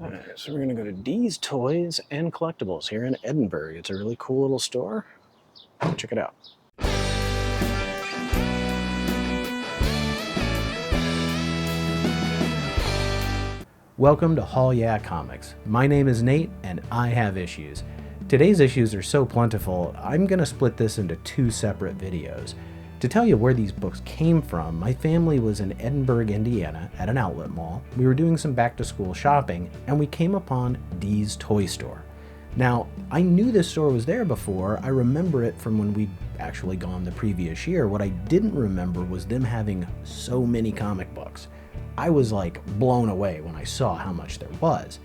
Alright, so we're gonna go to D's Toys and Collectibles here in Edinburgh. It's a really cool little store. Check it out. Welcome to Haul Yeah Comics. My name is Nate and I have issues. Today's issues are so plentiful, I'm gonna split this into two separate videos. To tell you where these books came from, my family was in Edinburgh, Indiana at an outlet mall. We were doing some back to school shopping and we came upon D's Toy Store. Now, I knew this store was there before. I remember it from when we'd actually gone the previous year. What I didn't remember was them having so many comic books. I was like blown away when I saw how much there was.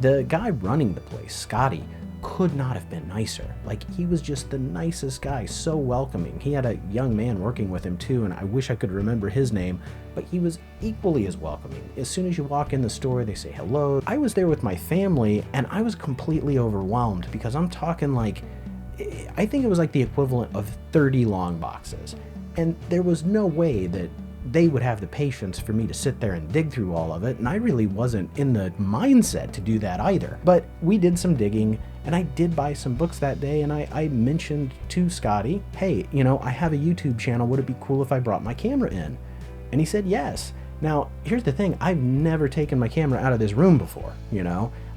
The guy running the place, Scotty, could not have been nicer. Like, he was just the nicest guy, so welcoming. He had a young man working with him too, and I wish I could remember his name, but he was equally as welcoming. As soon as you walk in the store, they say hello. I was there with my family, and I was completely overwhelmed because I'm talking like, I think it was like the equivalent of 30 long boxes. And there was no way that they would have the patience for me to sit there and dig through all of it, and I really wasn't in the mindset to do that either. But we did some digging, and I did buy some books that day, and I mentioned to Scotty, hey, I have a YouTube channel, would it be cool if I brought my camera in? And he said yes. Now, here's the thing, I've never taken my camera out of this room before,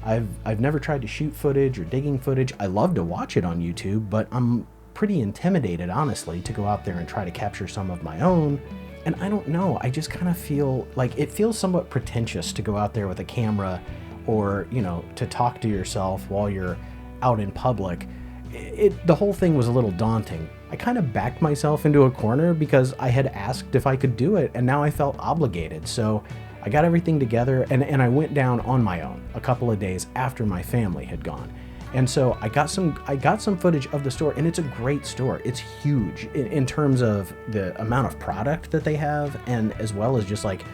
I've never tried to shoot footage or digging footage. I love to watch it on YouTube, but I'm pretty intimidated, honestly, to go out there and try to capture some of my own. And I don't know, I just kind of feel like it feels somewhat pretentious to go out there with a camera or, to talk to yourself while you're out in public. The whole thing was a little daunting. I kind of backed myself into a corner because I had asked if I could do it, and now I felt obligated. So I got everything together and I went down on my own a couple of days after my family had gone. And so I got some footage of the store, and it's a great store. It's huge in terms of the amount of product that they have, and as well as just like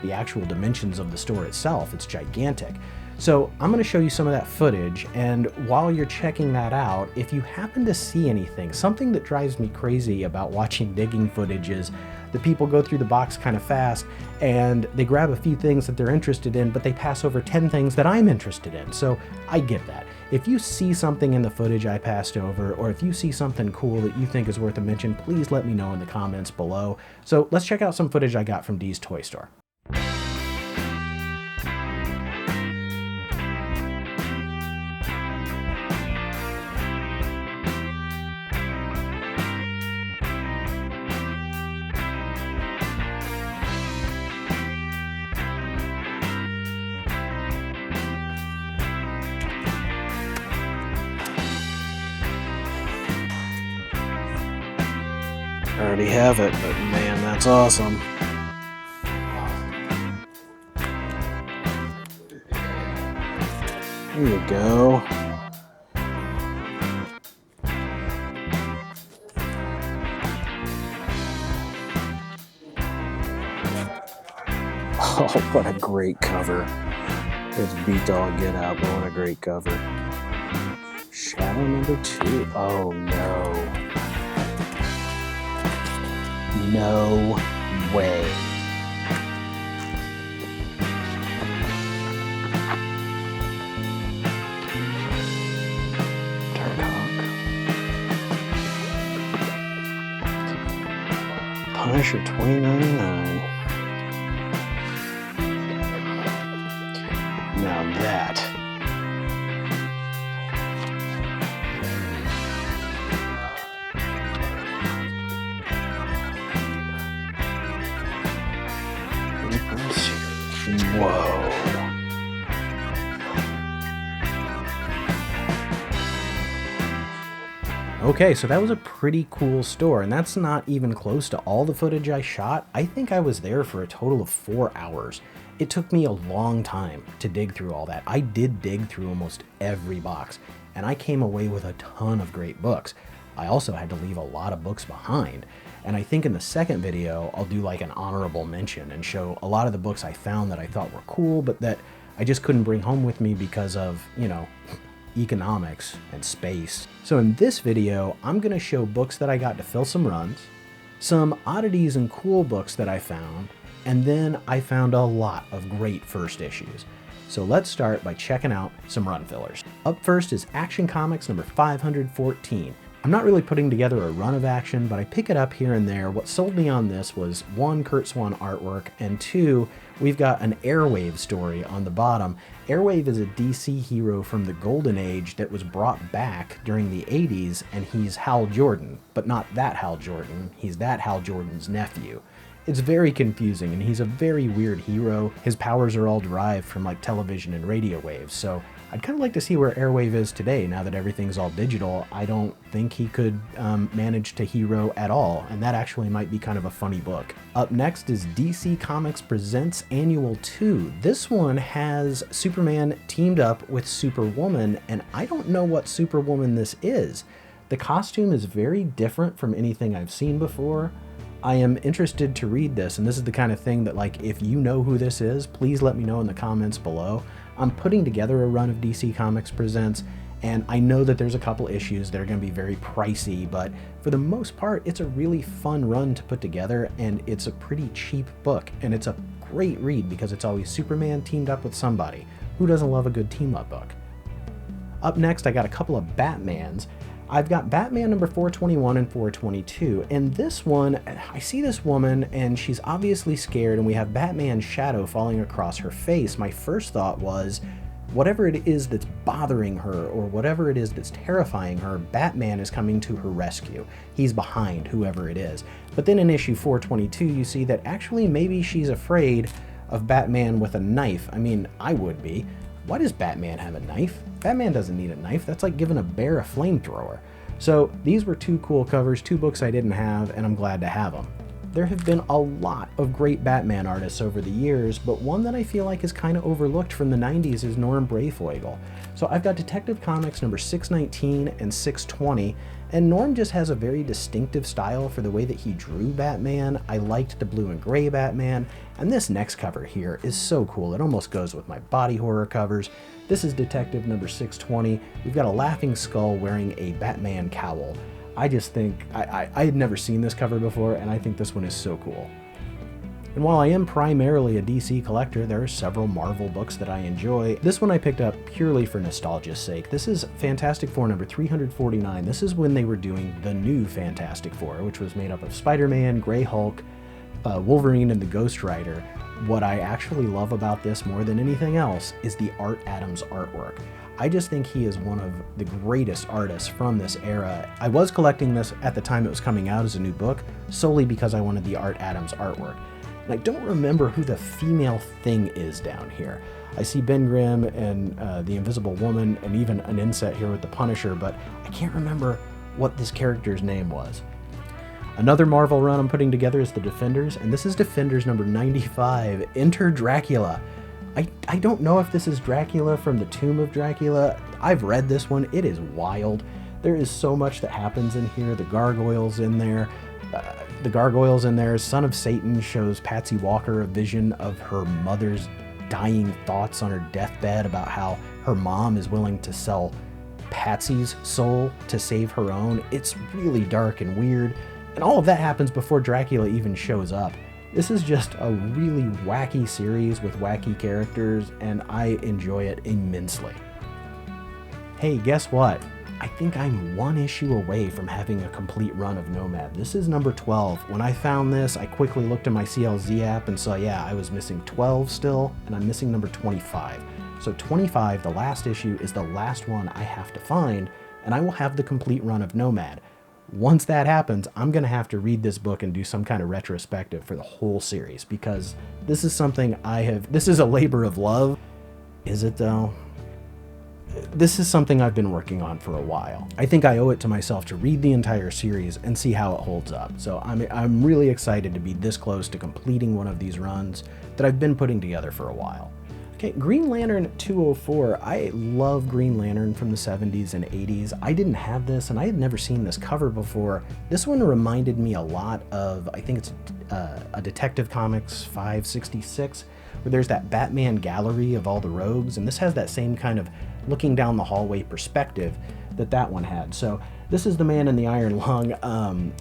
the actual dimensions of the store itself. It's gigantic. So I'm gonna show you some of that footage, and while you're checking that out, if you happen to see anything, something that drives me crazy about watching digging footage is the people go through the box kind of fast and they grab a few things that they're interested in, but they pass over 10 things that I'm interested in. So I get that. If you see something in the footage I passed over, or if you see something cool that you think is worth a mention, please let me know in the comments below. So let's check out some footage I got from D's Toy Store. I already have it, but man, that's awesome. There you go. Oh, what a great cover. It's beat all get out, but what a great cover. Shadow number 2. Oh no. No way. Punisher $20.99. Now that. Whoa. Okay, so that was a pretty cool store, and that's not even close to all the footage I shot. I think I was there for a total of 4 hours. It took me a long time to dig through all that. I did dig through almost every box, and I came away with a ton of great books. I also had to leave a lot of books behind. And I think in the second video, I'll do like an honorable mention and show a lot of the books I found that I thought were cool, but that I just couldn't bring home with me because of, economics and space. So in this video, I'm gonna show books that I got to fill some runs, some oddities and cool books that I found, And then I found a lot of great first issues. So let's start by checking out some run fillers. Up first is Action Comics number 514. I'm not really putting together a run of Action, but I pick it up here and there. What sold me on this was 1, Kurt Swan artwork, and 2, we've got an Airwave story on the bottom. Airwave is a DC hero from the Golden Age that was brought back during the 80s, and he's Hal Jordan, but not that Hal Jordan. He's that Hal Jordan's nephew. It's very confusing, and he's a very weird hero. His powers are all derived from like television and radio waves, so I'd kind of like to see where Airwave is today now that everything's all digital. I don't think he could manage to hero at all, and that actually might be kind of a funny book. Up next is DC Comics Presents Annual 2. This one has Superman teamed up with Superwoman, and I don't know what Superwoman this is. The costume is very different from anything I've seen before. I am interested to read this, and this is the kind of thing that, like, if you know who this is, please let me know in the comments below. I'm putting together a run of DC Comics Presents, and I know that there's a couple issues that are going to be very pricey, but for the most part, it's a really fun run to put together, and it's a pretty cheap book, and it's a great read because it's always Superman teamed up with somebody. Who doesn't love a good team-up book? Up next, I got a couple of Batmans. I've got Batman number 421 and 422, and this one, I see this woman, and she's obviously scared, and we have Batman's shadow falling across her face. My first thought was, whatever it is that's bothering her, or whatever it is that's terrifying her, Batman is coming to her rescue. He's behind whoever it is. But then in issue 422, you see that actually maybe she's afraid of Batman with a knife. I mean, I would be. Why does Batman have a knife? Batman doesn't need a knife. That's like giving a bear a flamethrower. So these were 2 cool covers, 2 books I didn't have, and I'm glad to have them. There have been a lot of great Batman artists over the years, but one that I feel like is kind of overlooked from the 90s is Norm Brayfogle. So I've got Detective Comics number 619 and 620, and Norm just has a very distinctive style for the way that he drew Batman. I liked the blue and gray Batman, and this next cover here is so cool. It almost goes with my body horror covers. This is Detective number 620. We've got a laughing skull wearing a Batman cowl. I just think, I had never seen this cover before, and I think this one is so cool. And while I am primarily a DC collector, there are several Marvel books that I enjoy. This one I picked up purely for nostalgia's sake. This is Fantastic Four number 349. This is when they were doing the new Fantastic Four, which was made up of Spider-Man, Grey Hulk, Wolverine, and the Ghost Rider. What I actually love about this more than anything else is the Art Adams artwork. I just think he is one of the greatest artists from this era. I was collecting this at the time it was coming out as a new book, solely because I wanted the Art Adams artwork. And I don't remember who the female Thing is down here. I see Ben Grimm and the Invisible Woman, and even an inset here with the Punisher, but I can't remember what this character's name was. Another Marvel run I'm putting together is the Defenders, and this is Defenders number 95, Enter Dracula. I don't know if this is Dracula from the Tomb of Dracula. I've read this one. It is wild. There is so much that happens in here. The gargoyles in there. Son of Satan shows Patsy Walker a vision of her mother's dying thoughts on her deathbed about how her mom is willing to sell Patsy's soul to save her own. It's really dark and weird. And all of that happens before Dracula even shows up. This is just a really wacky series with wacky characters, and I enjoy it immensely. Hey, guess what? I think I'm 1 issue away from having a complete run of Nomad. This is number 12. When I found this, I quickly looked at my CLZ app and saw, yeah, I was missing 12 still, and I'm missing number 25. So 25, the last issue, is the last one I have to find, and I will have the complete run of Nomad. Once that happens, I'm going to have to read this book and do some kind of retrospective for the whole series, because this is something this is a labor of love. Is it though? This is something I've been working on for a while. I think I owe it to myself to read the entire series and see how it holds up. So I'm really excited to be this close to completing one of these runs that I've been putting together for a while. Okay, Green Lantern 204. I love Green Lantern from the 70s and 80s. I didn't have this, and I had never seen this cover before. This one reminded me a lot of, I think it's a Detective Comics 566, where there's that Batman gallery of all the rogues, and this has that same kind of looking down the hallway perspective that one had. So This is the Man in the Iron Lung.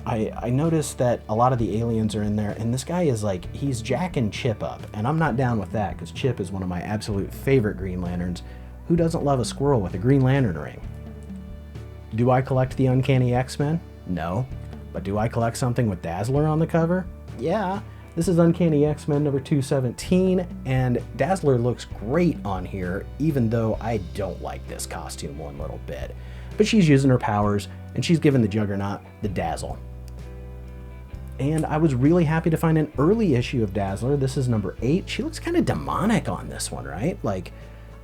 I noticed that a lot of the aliens are in there, and this guy is like, he's jacking Chip up, and I'm not down with that, because Chip is one of my absolute favorite Green Lanterns. Who doesn't love a squirrel with a Green Lantern ring? Do I collect the Uncanny X-Men? No. But do I collect something with Dazzler on the cover? Yeah. This is Uncanny X-Men number 217, and Dazzler looks great on here, even though I don't like this costume one little bit. But she's using her powers, and she's given the Juggernaut the Dazzle. And I was really happy to find an early issue of Dazzler. This is number 8. She looks kind of demonic on this one, right? Like,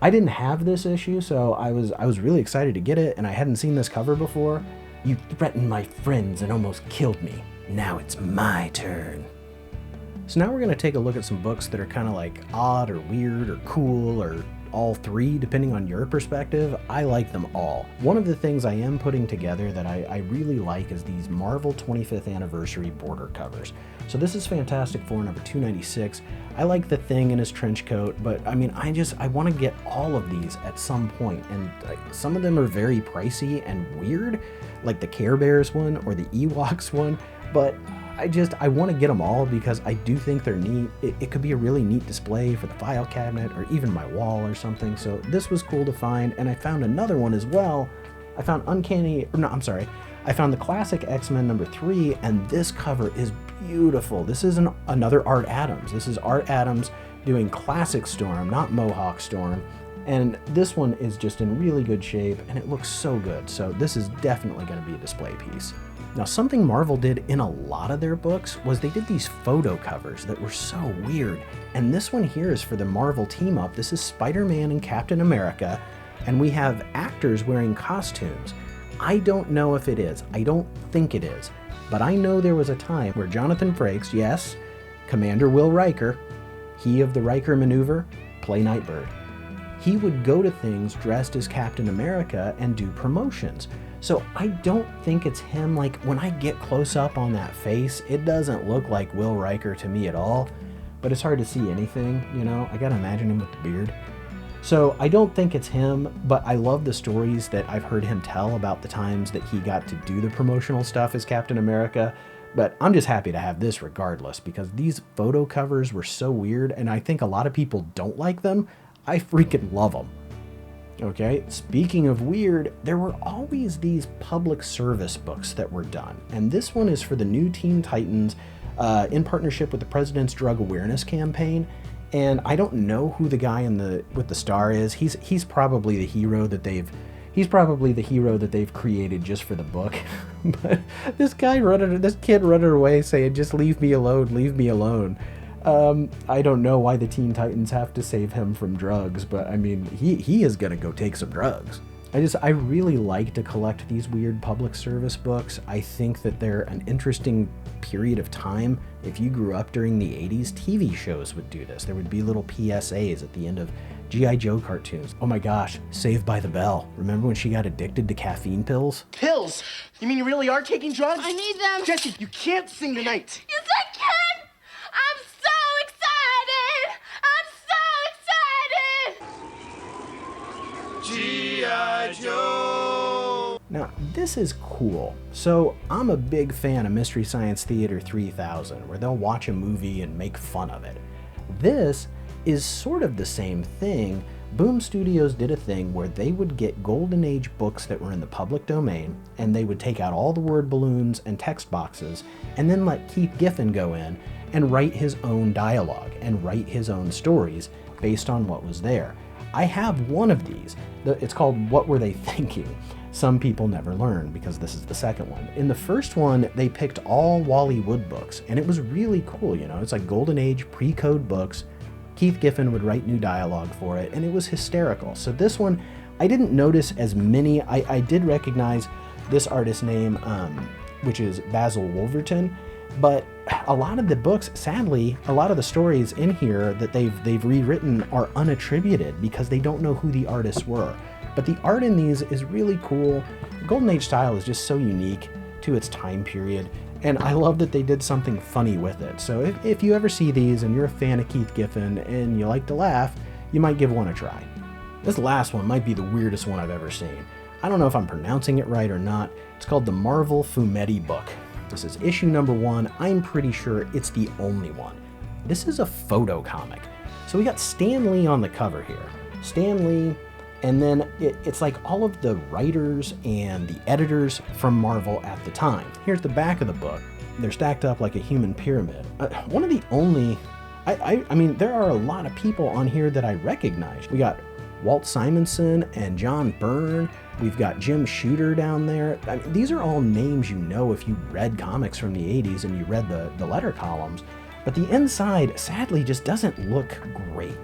I didn't have this issue, so I was really excited to get it, and I hadn't seen this cover before. You threatened my friends and almost killed me. Now it's my turn. So now we're going to take a look at some books that are kind of like odd or weird or cool or all three, depending on your perspective. I like them all. One of the things I am putting together that I really like is these Marvel 25th Anniversary border covers. So this is Fantastic Four number 296. I like the Thing in his trench coat, but I mean, I want to get all of these at some point, and some of them are very pricey and weird, like the Care Bears one or the Ewoks one, but I want to get them all because I do think they're neat. It could be a really neat display for the file cabinet or even my wall or something. So this was cool to find, and I found another one as well. I found I found the classic X-Men number 3, and this cover is beautiful. This is another Art Adams. This is Art Adams doing Classic Storm, not Mohawk Storm. And this one is just in really good shape, and it looks so good. So this is definitely going to be a display piece. Now, something Marvel did in a lot of their books was they did these photo covers that were so weird. And this one here is for the Marvel team up. This is Spider-Man and Captain America, and we have actors wearing costumes. I don't know if it is. I don't think it is. But I know there was a time where Jonathan Frakes, yes, Commander Will Riker, he of the Riker Maneuver, play Nightbird. He would go to things dressed as Captain America and do promotions. So I don't think it's him. Like, when I get close up on that face, it doesn't look like Will Riker to me at all, but it's hard to see anything, you know? I gotta imagine him with the beard. So I don't think it's him, but I love the stories that I've heard him tell about the times that he got to do the promotional stuff as Captain America. But I'm just happy to have this regardless, because these photo covers were so weird, and I think a lot of people don't like them. I freaking love them. Okay, speaking of weird, there were always these public service books that were done, and this one is for the new Teen Titans in partnership with the President's Drug Awareness Campaign. And I don't know who the guy with the star is. He's probably the hero that they've created just for the book. But this kid running away saying, "Just leave me alone, leave me alone." I don't know why the Teen Titans have to save him from drugs, but I mean, he is gonna go take some drugs. I really like to collect these weird public service books. I think that they're an interesting period of time. If you grew up during the 80s, TV shows would do this. There would be little PSAs at the end of G.I. Joe cartoons. Oh my gosh, Saved by the Bell. Remember when she got addicted to caffeine pills? Pills? You mean you really are taking drugs? I need them. Jesse, you can't sing tonight. Yes, I can! I'm so excited! I'm so excited! G.I. Joe! Now, this is cool. So, I'm a big fan of Mystery Science Theater 3000, where they'll watch a movie and make fun of it. This is sort of the same thing. Boom Studios did a thing where they would get Golden Age books that were in the public domain, and they would take out all the word balloons and text boxes, and then let Keith Giffen go in and write his own dialogue and write his own stories based on what was there. I have one of these. It's called What Were They Thinking? Some People Never Learn, because this is the second one. In the first one, they picked all Wally Wood books, and it was really cool, you know? It's like Golden Age pre-code books. Keith Giffen would write new dialogue for it, and it was hysterical. So this one, I didn't notice as many. I did recognize this artist's name, which is Basil Wolverton, but a lot of the books, sadly, a lot of the stories in here that they've rewritten are unattributed because they don't know who the artists were. But the art in these is really cool. The Golden Age style is just so unique to its time period, and I love that they did something funny with it. So if you ever see these and you're a fan of Keith Giffen and you like to laugh, you might give one a try. This last one might be the weirdest one I've ever seen. I don't know if I'm pronouncing it right or not. It's called the Marvel Fumetti book. This is issue number 1. I'm pretty sure it's the only one. This is a photo comic. So we got Stan Lee on the cover here. Stan Lee, and then it's like all of the writers and the editors from Marvel at the time. Here's the back of the book. They're stacked up like a human pyramid. One of the only, I mean, there are a lot of people on here that I recognize. We got Walt Simonson and John Byrne. We've got Jim Shooter down there. I mean, these are all names you know if you read comics from the 80s and you read the letter columns. But the inside, sadly, just doesn't look great.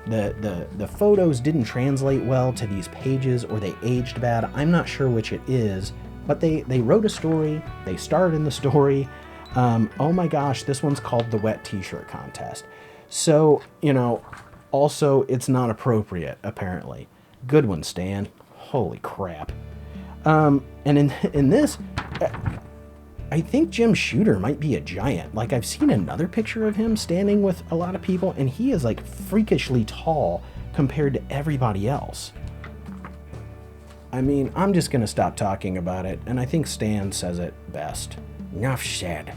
The photos didn't translate well to these pages, or they aged bad. I'm not sure which it is, but they wrote a story. They starred in the story. Oh my gosh, this one's called the Wet T-Shirt Contest. So, you know, also it's not appropriate, apparently. Good one, Stan. Holy crap. And in this, I think Jim Shooter might be a giant. Like, I've seen another picture of him standing with a lot of people, and he is like freakishly tall compared to everybody else. I mean, I'm just gonna stop talking about it, and I think Stan says it best. Enough said.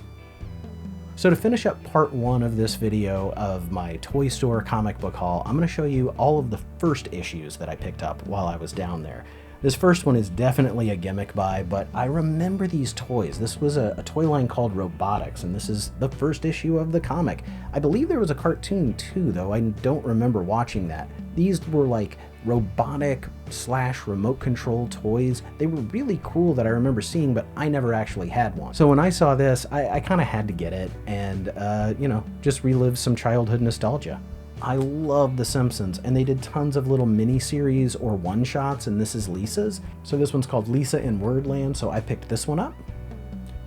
So to finish up part 1 of this video of my toy store comic book haul, I'm gonna show you all of the first issues that I picked up while I was down there. This first one is definitely a gimmick buy, but I remember these toys. This was a toy line called Robotics, and this is the first issue of the comic. I believe there was a cartoon too, though I don't remember watching that. These were like robotic / remote control toys. They were really cool that I remember seeing, but I never actually had one. So when I saw this, I kind of had to get it and, you know, just relive some childhood nostalgia. I love The Simpsons, and they did tons of little mini-series or one-shots, and this is Lisa's. So this one's called Lisa in Wordland, so I picked this one up.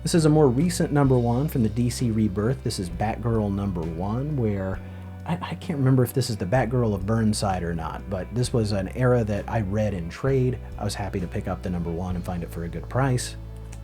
This is a more recent number 1 from the DC Rebirth. This is Batgirl number 1, where I can't remember if this is the Batgirl of Burnside or not, but this was an era that I read in trade. I was happy to pick up the number 1 and find it for a good price.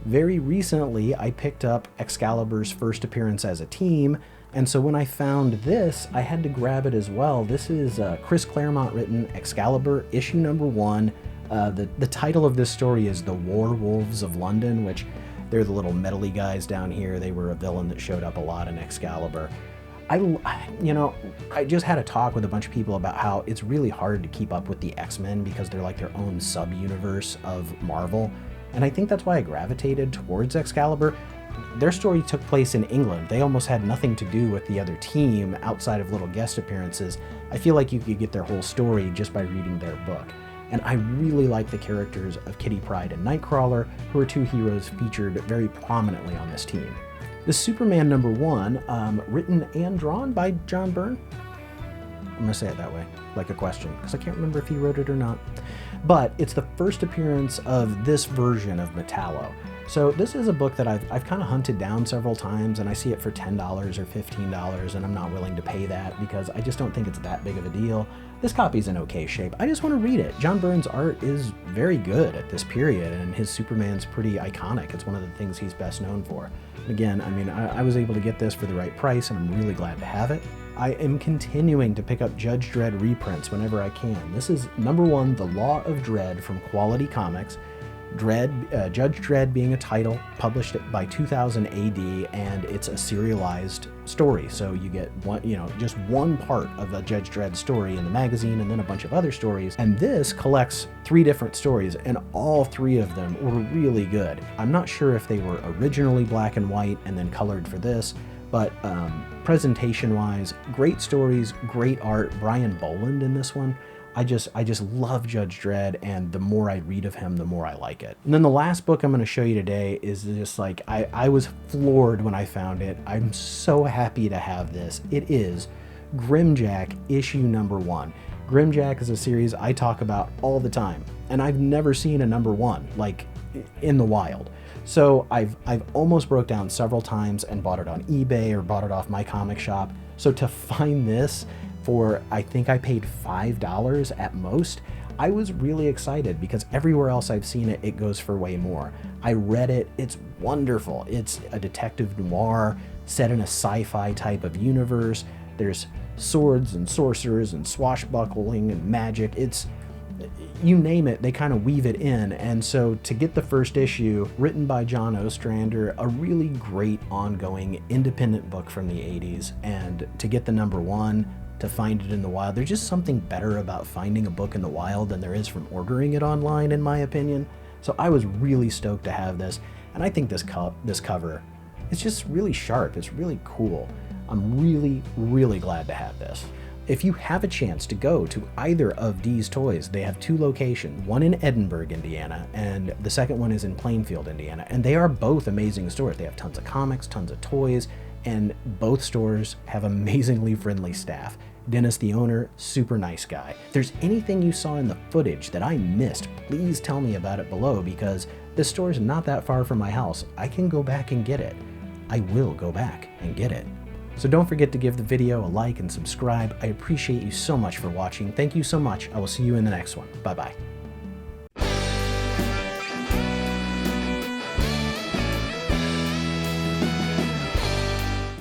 Very recently, I picked up Excalibur's first appearance as a team, and so when I found this, I had to grab it as well. This is Chris Claremont written Excalibur, issue number 1. The title of this story is The War Wolves of London, which they're the little metally guys down here. They were a villain that showed up a lot in Excalibur. I just had a talk with a bunch of people about how it's really hard to keep up with the X-Men because they're like their own sub-universe of Marvel. And I think that's why I gravitated towards Excalibur. Their story took place in England. They almost had nothing to do with the other team outside of little guest appearances. I feel like you could get their whole story just by reading their book. And I really like the characters of Kitty Pryde and Nightcrawler, who are 2 heroes featured very prominently on this team. This Superman number 1, written and drawn by John Byrne. I'm gonna say it that way, like a question, because I can't remember if he wrote it or not. But it's the first appearance of this version of Metallo. So this is a book that I've kind of hunted down several times, and I see it for $10 or $15, and I'm not willing to pay that because I just don't think it's that big of a deal. This copy's in okay shape. I just want to read it. John Byrne's art is very good at this period, and his Superman's pretty iconic. It's one of the things he's best known for. Again, I mean, I was able to get this for the right price, and I'm really glad to have it. I am continuing to pick up Judge Dredd reprints whenever I can. This is number 1, The Law of Dredd from Quality Comics. Judge Dredd being a title, published by 2000 AD, and it's a serialized story. So you get just one part of a Judge Dredd story in the magazine and then a bunch of other stories. And this collects 3 different stories, and all 3 of them were really good. I'm not sure if they were originally black and white and then colored for this, but presentation-wise, great stories, great art. Brian Boland in this one. I just love Judge Dredd, and the more I read of him, the more I like it. And then the last book I'm going to show you today is just like, I was floored when I found it. I'm so happy to have this. It is Grimjack issue number 1. Grimjack is a series I talk about all the time, and I've never seen a number 1, like in the wild. So I've almost broke down several times and bought it on eBay or bought it off my comic shop. So to find this for, I think I paid $5 at most, I was really excited because everywhere else I've seen it, it goes for way more. I read it, it's wonderful. It's a detective noir set in a sci-fi type of universe. There's swords and sorcerers and swashbuckling and magic. You name it, they kind of weave it in. And so to get the first issue, written by John Ostrander, a really great ongoing independent book from the 80s, and to get the number 1, to find it in the wild, there's just something better about finding a book in the wild than there is from ordering it online, in my opinion. So I was really stoked to have this, and I think this cover, it's just really sharp, it's really cool. I'm really, really glad to have this. If you have a chance to go to either of these toys, they have 2 locations, one in Edinburgh, Indiana, and the second one is in Plainfield, Indiana, and they are both amazing stores. They have tons of comics, tons of toys, and both stores have amazingly friendly staff. Dennis, the owner, super nice guy. If there's anything you saw in the footage that I missed, please tell me about it below, because this store is not that far from my house. I can go back and get it. I will go back and get it. So don't forget to give the video a like and subscribe. I appreciate you so much for watching. Thank you so much. I will see you in the next one. Bye-bye.